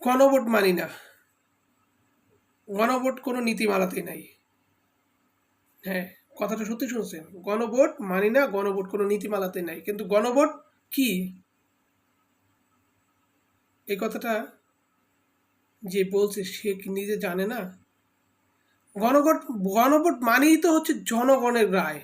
গণভোট মানি না, গণভোট কোনো নীতিমালাতেই নাই। হ্যাঁ, কথাটা সত্যি শুনছেন, গণভোট মানি না, গণভোট কোনো নীতিমালাতেই নাই। কিন্তু গণভোট কি, এই কথাটা যে বলছে সে কি নিজে জানে না? গণভোট গণভোট মানেই তো হচ্ছে জনগণের রায়,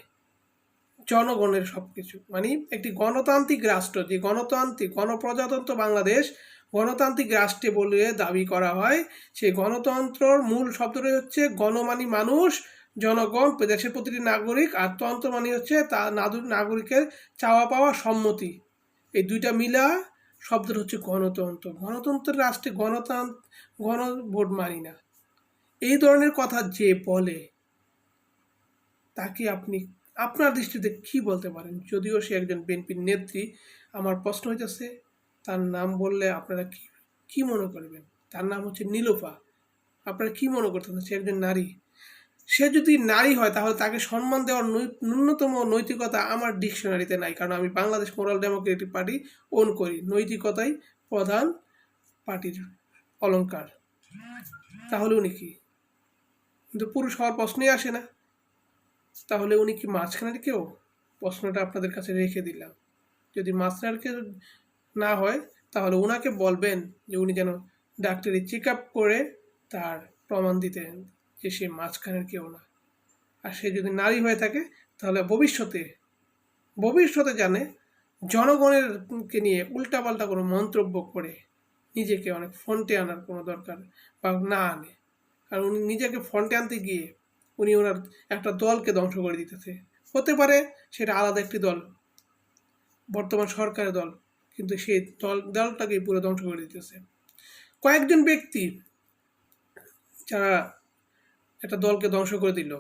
জনগণের সবকিছু। মানে একটি গণতান্ত্রিক রাষ্ট্র, যে গণতান্ত্রিক গণপ্রজাতন্ত্র বাংলাদেশ গণতান্ত্রিক রাষ্ট্রে বলে দাবি করা হয়, সেই গণতন্ত্রর মূল শব্দটাই হচ্ছে গণ মানে মানুষ, জনগণ, দেশের প্রতিটি নাগরিক, আর তন্ত্র মানে হচ্ছে তা নাগরিকের চাওয়া পাওয়া সম্মতি। এই দুইটা মিলা শব্দটা হচ্ছে গণতন্ত্র। গণতন্ত্রের রাষ্ট্রে গণভোট মানি না, এই ধরনের কথা যে বলে তাকে আপনি আপনার দৃষ্টিতে কি বলতে পারেন? যদিও সে একজন বিএনপির নেত্রী, আমার প্রশ্ন হইতেছে তার নাম বললে আপনারা কি কি মনে করবেন? তার নাম হচ্ছে নীলোফা। আপনারা কি মনে করতেন? সে একজন নারী। সে যদি নারী হয় তাহলে তাকে সম্মান দেওয়ার ন্যূনতম নৈতিকতা আমার ডিকশনারিতে নাই, কারণ আমি Bangladesh moral democratic party own করি। নৈতিকতাই প্রধান পার্টির অলংকার। তাহলে উনি কি? কিন্তু পুরুষ হওয়ার প্রশ্নই আসে না। তাহলে উনি কি মাঝখানের কেউ? প্রশ্নটা আপনাদের কাছে রেখে দিলাম। যদি মাঝখানের কেউ না হয় তাহলে ওনাকে বলবেন যে উনি যেন ডাক্তারি চেক আপ করে তার প্রমাণ দিতেন যে সে মাঝখানের কেউ না। আর সে যদি নারী হয়ে থাকে তাহলে ভবিষ্যতে জানে জনগণেরকে নিয়ে উল্টাপাল্টা কোনো মন্তব্য করে নিজেকে অনেক ফ্রন্টে আনার কোনো দরকার বা না আনে। কারণ উনি নিজেকে ফ্রন্টে আনতে গিয়ে উনি ওনার একটা দলকে ধ্বংস করে দিতেছে। হতে পারে সেটা আলাদা একটি দল, বর্তমান সরকারের দল, কিন্তু সেই দলটাকে পুরো ধ্বংস করে দিতেছে। কয়েকজন ব্যক্তি যারা একটা দলকে ধ্বংস করে দিল,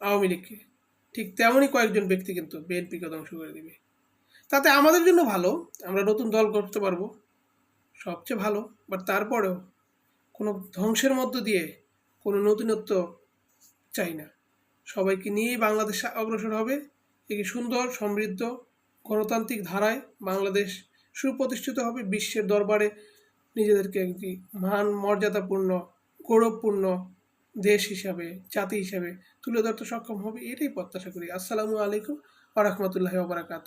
আওয়ামী লীগকে, ঠিক তেমনই কয়েকজন ব্যক্তি কিন্তু বিএনপিকে ধ্বংস করে দিবে। তাতে আমাদের জন্য ভালো, আমরা নতুন দল করতে পারবো, সবচেয়ে ভালো। বাট তারপরেও কোনো ধ্বংসের মধ্য দিয়ে কোনো নতুনত্ব চাই না। সবাইকে নিয়েই বাংলাদেশ অগ্রসর হবে। একটি সুন্দর সমৃদ্ধ গণতান্ত্রিক ধারায় বাংলাদেশ সুপ্রতিষ্ঠিত হবে, বিশ্বের দরবারে নিজেদেরকে একটি মান মর্যাদাপূর্ণ গৌরবপূর্ণ দেশ হিসাবে, জাতি হিসাবে তুলে ধরতে সক্ষম হবে, এটাই প্রত্যাশা করি। আসসালামু আলাইকুম ওয়া রাহমাতুল্লাহি ওয়া বারাকাতুহু।